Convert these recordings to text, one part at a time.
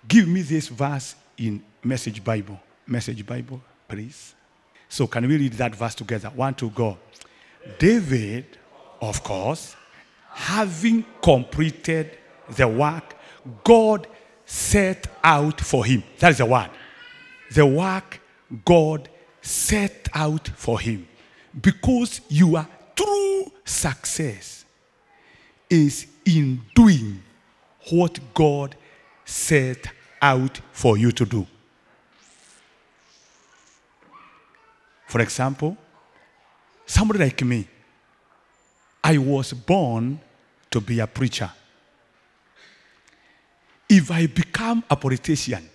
Give me this verse in Message Bible. Message Bible, please. So can we read that verse together? 1, 2, go. David, of course, having completed the work God set out for him. That is the word. The work God set out for him. Because your true success is in doing what God set out for you to do. For example, somebody like me, I was born to be a preacher. If I become a politician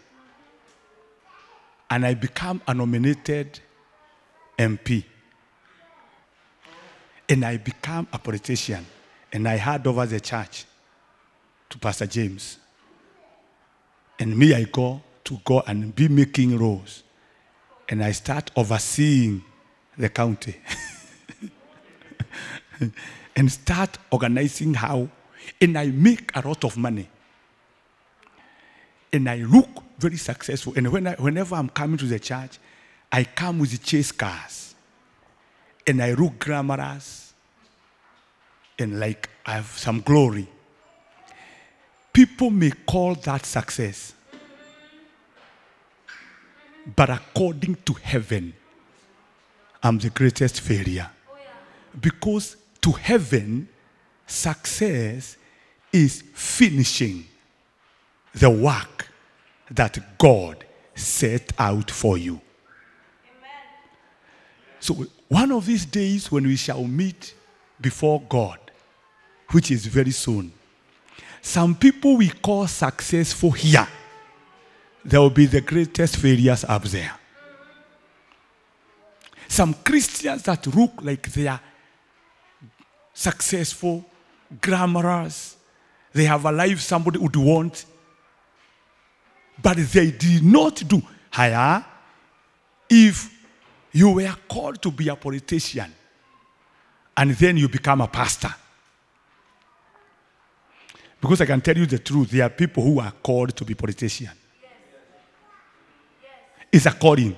and I become a nominated MP and I become a politician and I hand over the church to Pastor James, and me, I go and be making rules, and I start overseeing the county and start organizing how, and I make a lot of money, and I look very successful. And whenever I'm coming to the church, I come with chase cars, and I look glamorous, and like I have some glory. People may call that success, but according to heaven, I'm the greatest failure. Because to heaven, success is finishing the work that God set out for you. So one of these days when we shall meet before God, which is very soon, some people we call successful here, there will be the greatest failures up there. Some Christians that look like they are successful, glamorous, they have a life somebody would want, but they did not do. Higher, if you were called to be a politician and then you become a pastor, because I can tell you the truth, there are people who are called to be politicians. It's a calling.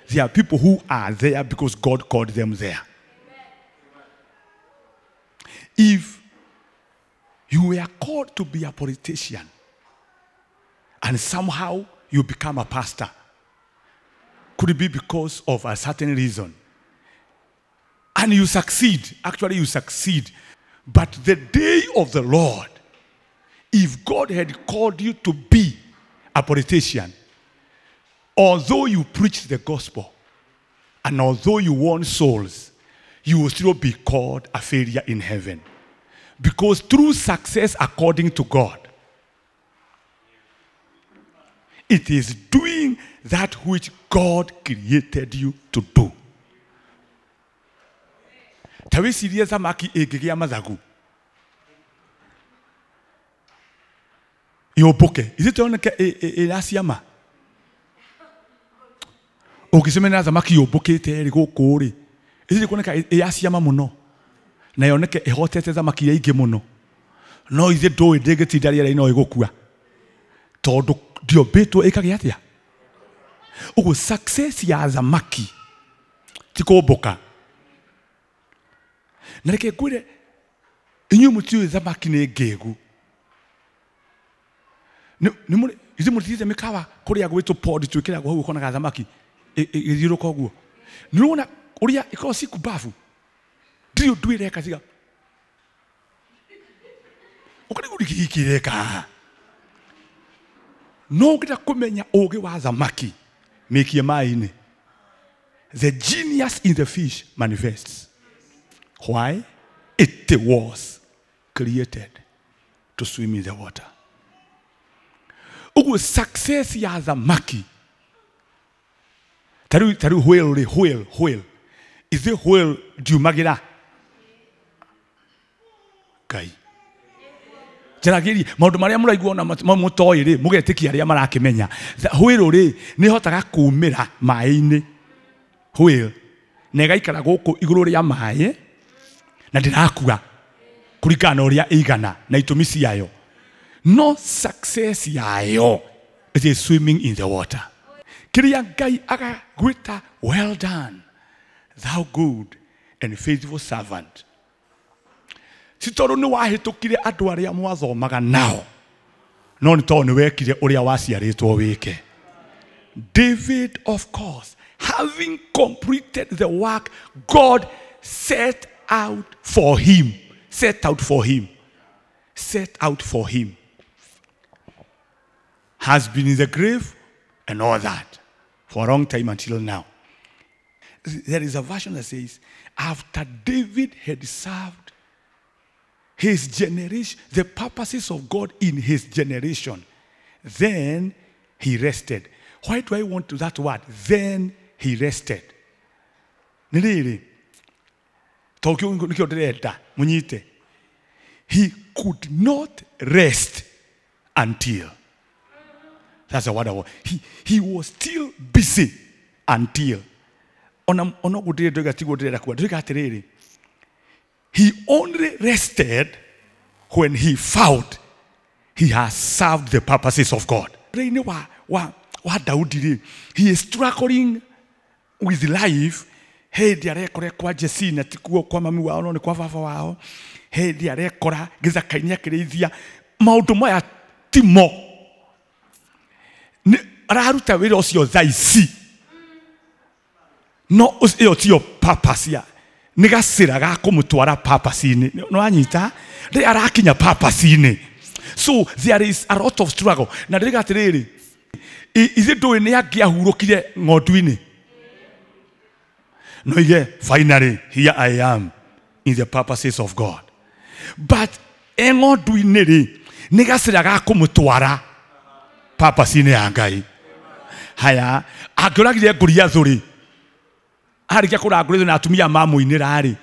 There are people who are there because God called them there. If you were called to be a politician and somehow you become a pastor, could it be because of a certain reason? And you succeed. Actually, you succeed. But the day of the Lord, if God had called you to be a politician, although you preach the gospel and although you won souls, you will still be called a failure in heaven. Because true success according to God, it is doing that which God created you to do. Tawe siria samaki egegia mazagu. Yoboke. Is it on Asiama? Okisemena samaki yoboke te go kore. Is it koneka Asiama muno? Na yoneke ehotete samaki ya ige muno. No is it do edegeti daria ino egokua. Todo dio beto ekagiatia. Ogo success ya samaki. Tiko boka. Nareke kwire inyu mutiu samaki ne gegu. Nimuri izi mutize mikawa kuri yagweto pod twikira go huko na samaki eziro koguo. Nirona uria ikosi kubafu. Dio duire kaziga. Ukari guri kikireka. No kita kumenya oge wa samaki mekie maine. The genius in the fish manifests. Why? It was created to swim in the water. Ugu success ya samaki. Taru whale. Is it whale diumagira? Kai. Jaragiri, maundu maria muraigua na mutoi ri mugetiki aria marakimenya. Whale ri ni hotaga kumira mai-ini. Whale nega ikara guku iguru ria mai na ndirakua kurikana uria igana na itumi ciayo. No success yayo it is swimming in the water. Kiria Ngai agagwita, well done, thou good and faithful servant. Sitoru ni wahitukire andu aria mwathomaga nao. No ni to ni wekire uria waciaritwo wike. David, of course, having completed the work God set out for him, has been in the grave and all that for a long time until now. There is a version that says, after David had served his generation, the purposes of God in his generation, then he rested. Why do I want to that word? Then he rested. He could not rest until. That's the word I want. He was still busy until. He only rested when he found he has served the purposes of God. He is struggling with life. Hey, diarekore kwa Jesina tikuo kwa mami wao no ni kwa baba wao. Hey, diarekora giza kainia kirithia maundu maya timo. Ni araruta wira ucio thaici. No iyo tio purpose ya. Ni gacira ga kumutwara purpose ini. No anyita ri arakinya purpose ini. So there is a lot of struggle. Na ndigatiriri. Is it doing ya giahurukire ngodwini? No, yeah, finally, here I am in the purposes of God. But, ngodwini, nigasira ga kumutwara purpose ini ya Ngai. Haya, aguragire nguria thuri. Arikia kuragurire na atumia mamuinira ari.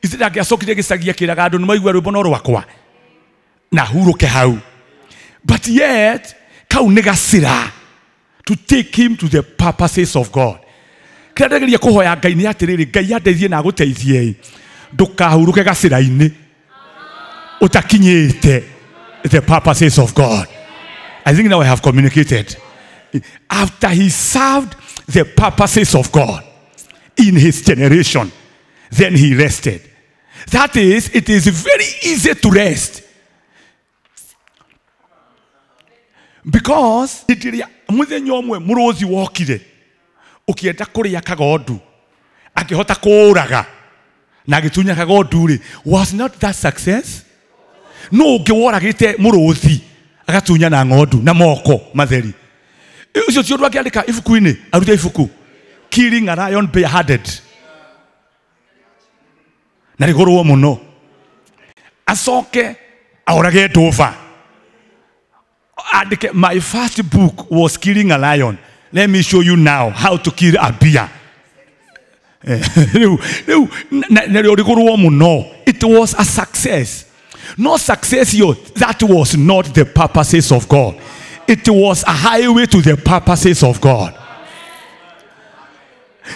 Isira giacokire gicagia kiraga andu nimaigua rwimbo no rwakwa. Na huruke hau. But yet, kau nigasira to take him to the purposes of God. Kirageria kuhoya Ngai ni atiriri Ngai andeithie na guteithie ndukahuruke gacira-ini utakinyite the purposes of God. I think now I have communicated. After he served the purposes of God in his generation, then he rested. That is, it is very easy to rest. Because muthenya umwe murozi wokire ukienda kuria kagondu akihota kuuraga na gitunya kagondu ri, was not that success? No ngiworagite murozi agatunya na ngondu na moko matheri. Ucio cio ndwake andika ifuku-ini aruta ifuku Killing a Lion Bareheaded na rigorwo muno acoke aurage nduva. My first book was Killing a Lion. Let me show you now how to kill a bear. It was a success. No success here. That was not the purposes of God. It was a highway to the purposes of God.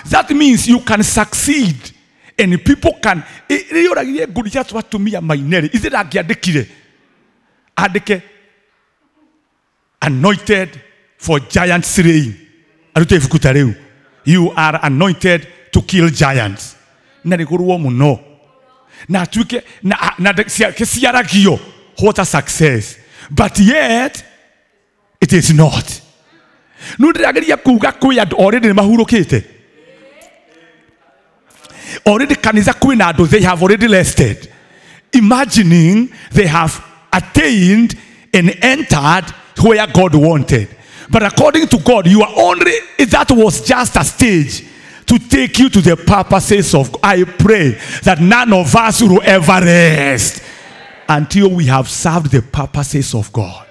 That means you can succeed and people can. Is it like anointed for giant slaying? You are anointed to kill giants. No. What a success. But yet, it is not. Already they have already rested. Imagining they have attained and entered where God wanted. But according to God, you are only, that was just a stage to take you to the purposes of God. I pray that none of us will ever rest until we have served the purposes of God.